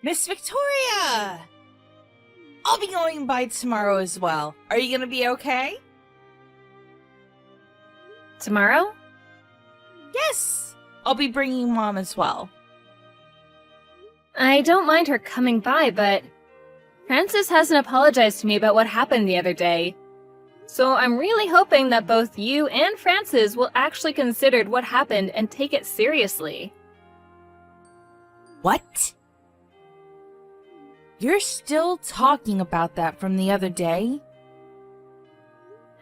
Miss Victoria! I'll be going by tomorrow as well. Are you gonna be okay? Tomorrow? Yes! I'll be bringing Mom as well. I don't mind her coming by, but Francis hasn't apologized to me about what happened the other day. So I'm really hoping that both you and Francis will actually consider what happened and take it seriously. What? You're still talking about that from the other day?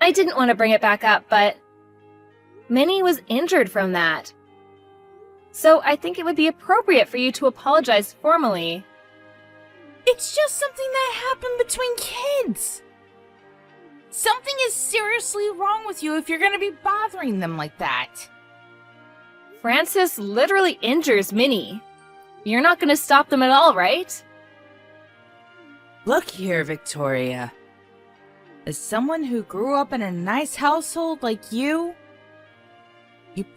I didn't want to bring it back up, but Minnie was injured from that. So I think it would be appropriate for you to apologize formally. It's just something that happened between kids. Something is seriously wrong with you if you're gonna be bothering them like that. Francis literally injures Minnie. You're not going to stop them at all, right? Look here, Victoria. As someone who grew up in a nice household like you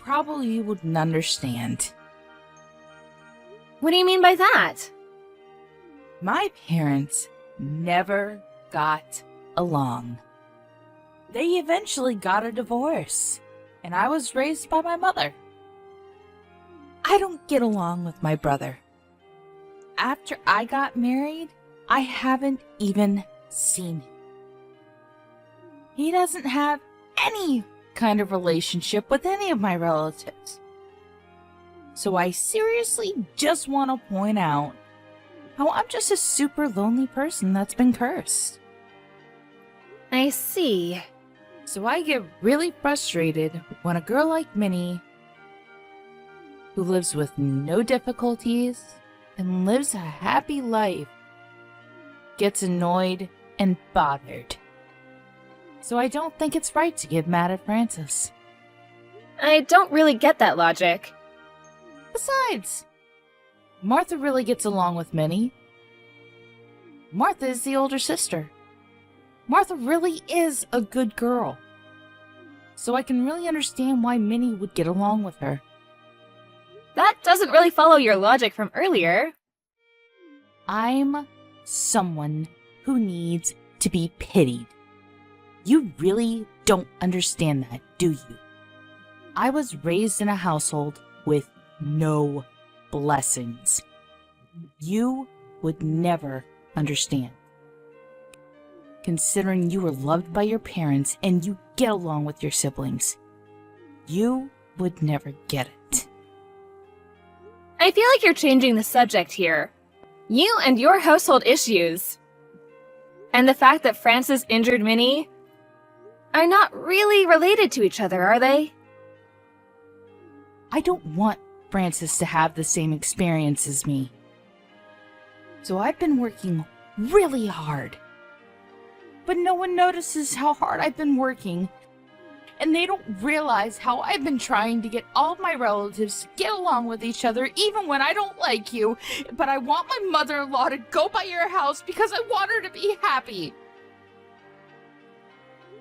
probably wouldn't understand. What do you mean by that? My parents never got along. They eventually got a divorce, and I was raised by my mother. I don't get along with my brother. After I got married, I haven't even seen him. He doesn't have any kind of relationship with any of my relatives. So I seriously just want to point out how I'm just a super lonely person that's been cursed. I see. So I get really frustrated when a girl like Minnie, who lives with no difficulties and lives a happy life, gets annoyed and bothered. So I don't think it's right to get mad at Francis. I don't really get that logic. Besides, Martha really gets along with Minnie. Martha is the older sister. Martha really is a good girl. So I can really understand why Minnie would get along with her. That doesn't really follow your logic from earlier. I'm someone who needs to be pitied. You really don't understand that, do you? I was raised in a household with no blessings. You would never understand. Considering you were loved by your parents and you get along with your siblings, you would never get it. I feel like you're changing the subject here. You and your household issues. And the fact that Francis injured Minnie are not really related to each other, are they? I don't want Francis to have the same experience as me. So I've been working really hard. But no one notices how hard I've been working. And they don't realize how I've been trying to get all of my relatives to get along with each other even when I don't like you. But I want my mother-in-law to go by your house because I want her to be happy.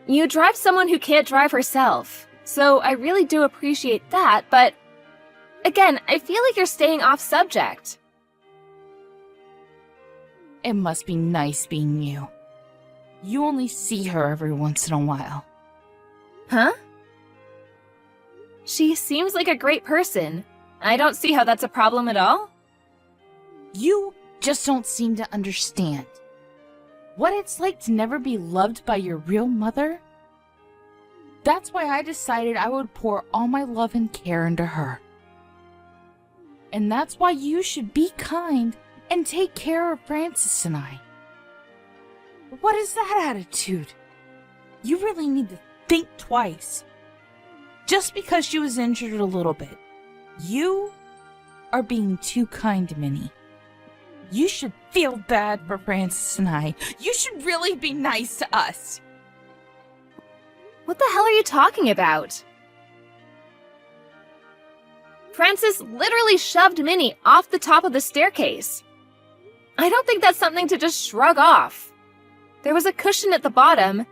You drive someone who can't drive herself, so I really do appreciate that, but again, I feel like you're staying off subject. It must be nice being you. You only see her every once in a while. Huh? She seems like a great person. I don't see how that's a problem at all. You just don't seem to understand what it's like to never be loved by your real mother. That's why I decided I would pour all my love and care into her. And that's why you should be kind and take care of Francis and I. What is that attitude? You really need to think twice. Just because she was injured a little bit, you are being too kind to Minnie. You should feel bad for Francis and I. You should really be nice to us. What the hell are you talking about? Francis literally shoved Minnie off the top of the staircase. I don't think that's something to just shrug off. There was a cushion at the bottom,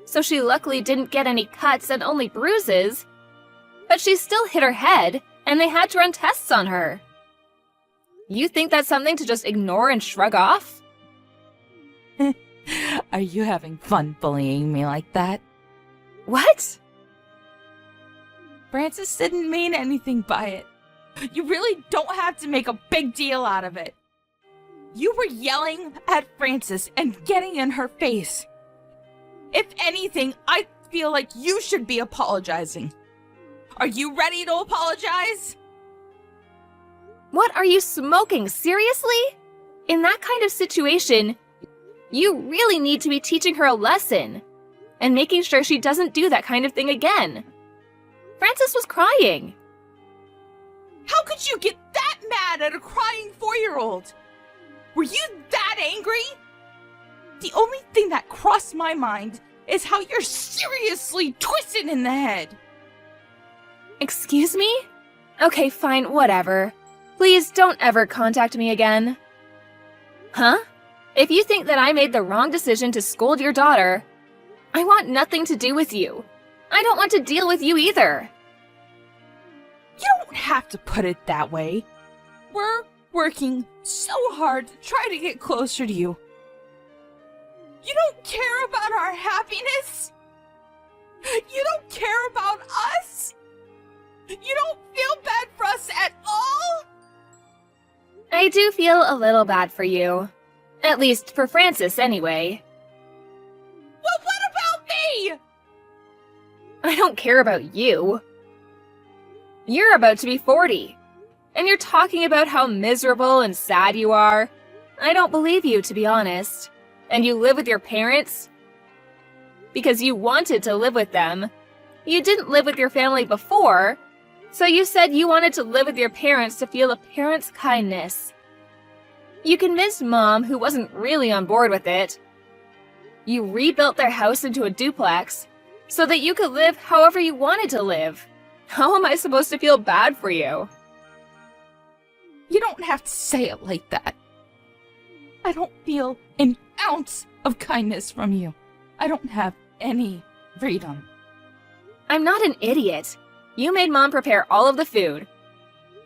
so she luckily didn't get any cuts and only bruises. But she still hit her head, and they had to run tests on her. You think that's something to just ignore and shrug off? Are you having fun bullying me like that? What? Francis didn't mean anything by it. You really don't have to make a big deal out of it. You were yelling at Francis and getting in her face. If anything, I feel like you should be apologizing. Are you ready to apologize? What are you smoking? Seriously? In that kind of situation, you really need to be teaching her a lesson and making sure she doesn't do that kind of thing again. Francis was crying. How could you get that mad at a crying 4-year-old? Were you that angry? The only thing that crossed my mind is how you're seriously twisted in the head. Excuse me? Okay, fine, whatever. Please don't ever contact me again. Huh? If you think that I made the wrong decision to scold your daughter, I want nothing to do with you. I don't want to deal with you either. You don't have to put it that way. We're working so hard to try to get closer to you. You don't care about our happiness? You don't care about us? You don't feel bad for us at all? I do feel a little bad for you. At least for Francis, anyway. Well, what about me? I don't care about you. You're about to be 40, and you're talking about how miserable and sad you are. I don't believe you, to be honest. And you live with your parents? Because you wanted to live with them. You didn't live with your family before, so you said you wanted to live with your parents to feel a parent's kindness. You convinced Mom, who wasn't really on board with it. You rebuilt their house into a duplex so that you could live however you wanted to live. How am I supposed to feel bad for you? You don't have to say it like that. I don't feel an ounce of kindness from you. I don't have any freedom. I'm not an idiot. You made Mom prepare all of the food.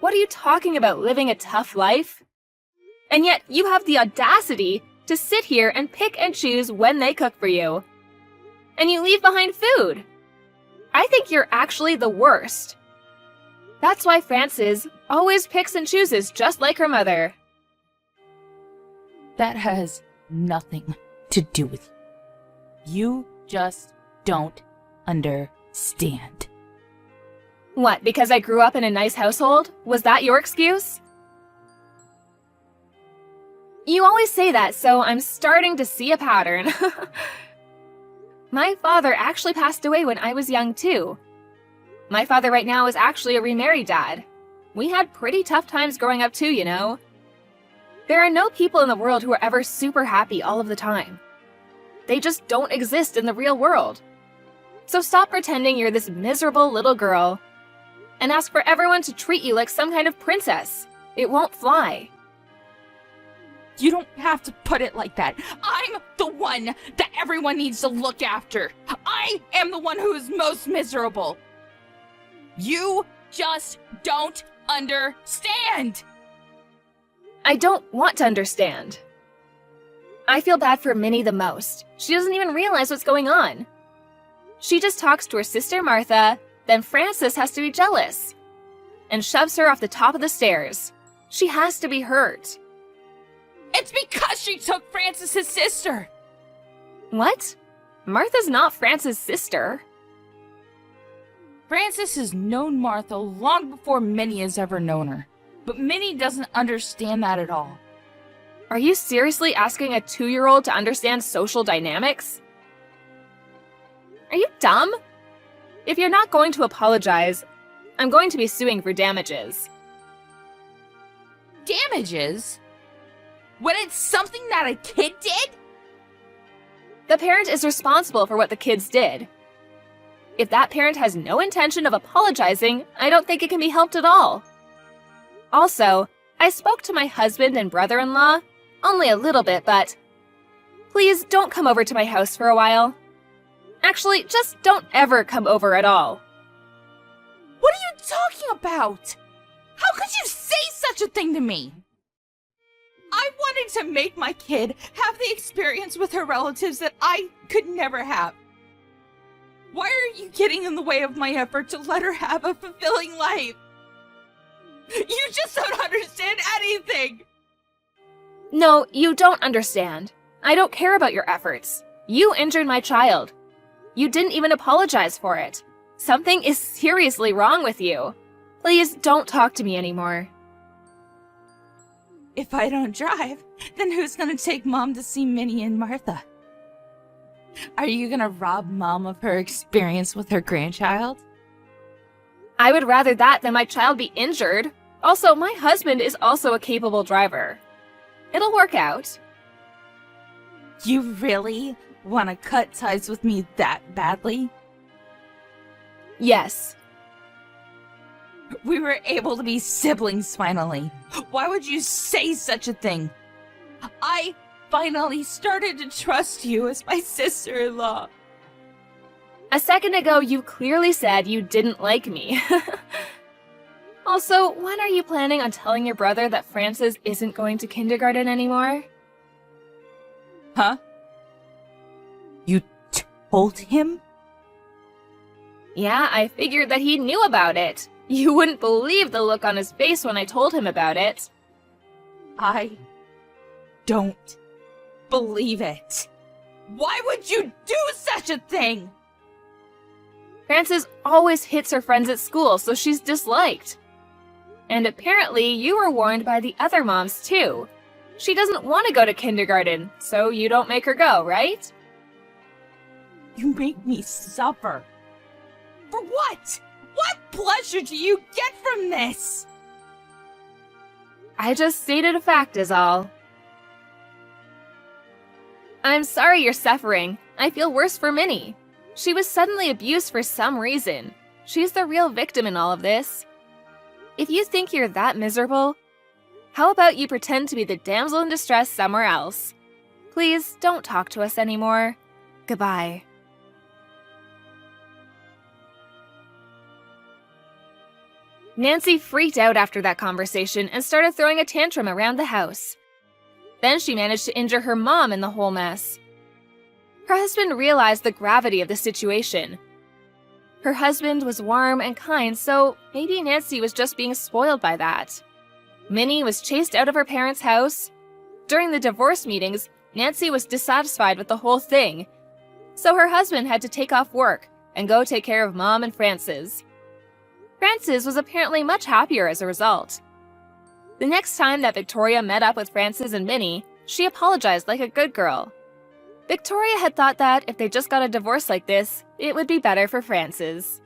What are you talking about, living a tough life? And yet you have the audacity to sit here and pick and choose when they cook for you. And you leave behind food. I think you're actually the worst. That's why Frances always picks and chooses just like her mother. That has nothing to do with you. You just don't understand. What, because I grew up in a nice household? Was that your excuse? You always say that, so I'm starting to see a pattern. My father actually passed away when I was young, too. My father right now is actually a remarried dad. We had pretty tough times growing up, too, you know. There are no people in the world who are ever super happy all of the time. They just don't exist in the real world. So stop pretending you're this miserable little girl and ask for everyone to treat you like some kind of princess. It won't fly. You don't have to put it like that. I'm the one that everyone needs to look after. I am the one who is most miserable. You just don't understand. I don't want to understand. I feel bad for Minnie the most. She doesn't even realize what's going on. She just talks to her sister Martha, then Frances has to be jealous and shoves her off the top of the stairs. She has to be hurt. It's because she took Francis's sister. What? Martha's not Frances' sister. Frances has known Martha long before Minnie has ever known her. But Minnie doesn't understand that at all. Are you seriously asking a 2-year-old to understand social dynamics? Are you dumb? If you're not going to apologize, I'm going to be suing for damages. Damages? When it's something that a kid did? The parent is responsible for what the kids did. If that parent has no intention of apologizing, I don't think it can be helped at all. Also, I spoke to my husband and brother-in-law, only a little bit, but please don't come over to my house for a while. Actually, just don't ever come over at all. What are you talking about? How could you say such a thing to me? to make my kid have the experience with her relatives that I could never have. Why are you getting in the way of my effort to let her have a fulfilling life? You just don't understand anything! No, you don't understand. I don't care about your efforts. You injured my child. You didn't even apologize for it. Something is seriously wrong with you. Please don't talk to me anymore. If I don't drive, then who's gonna take Mom to see Minnie and Martha? Are you gonna rob Mom of her experience with her grandchild? I would rather that than my child be injured. Also, my husband is also a capable driver. It'll work out. You really want to cut ties with me that badly? Yes. We were able to be siblings finally. Why would you say such a thing? I finally started to trust you as my sister-in-law. A second ago, you clearly said you didn't like me. Also, when are you planning on telling your brother that Francis isn't going to kindergarten anymore? Huh? You told him? Yeah, I figured that he knew about it. You wouldn't believe the look on his face when I told him about it. I don't believe it. Why would you do such a thing? Frances always hits her friends at school, so she's disliked. And apparently you were warned by the other moms too. She doesn't want to go to kindergarten, so you don't make her go, right? You make me suffer. For what? What pleasure do you get from this? I just stated a fact is all. I'm sorry you're suffering. I feel worse for Minnie. She was suddenly abused for some reason. She's the real victim in all of this. If you think you're that miserable, how about you pretend to be the damsel in distress somewhere else? Please don't talk to us anymore. Goodbye. Nancy freaked out after that conversation and started throwing a tantrum around the house. Then she managed to injure her mom in the whole mess. Her husband realized the gravity of the situation. Her husband was warm and kind, so maybe Nancy was just being spoiled by that. Minnie was chased out of her parents' house. During the divorce meetings, Nancy was dissatisfied with the whole thing, so her husband had to take off work and go take care of Mom and Frances. Frances was apparently much happier as a result. The next time that Victoria met up with Frances and Minnie, she apologized like a good girl. Victoria had thought that if they just got a divorce like this, it would be better for Frances.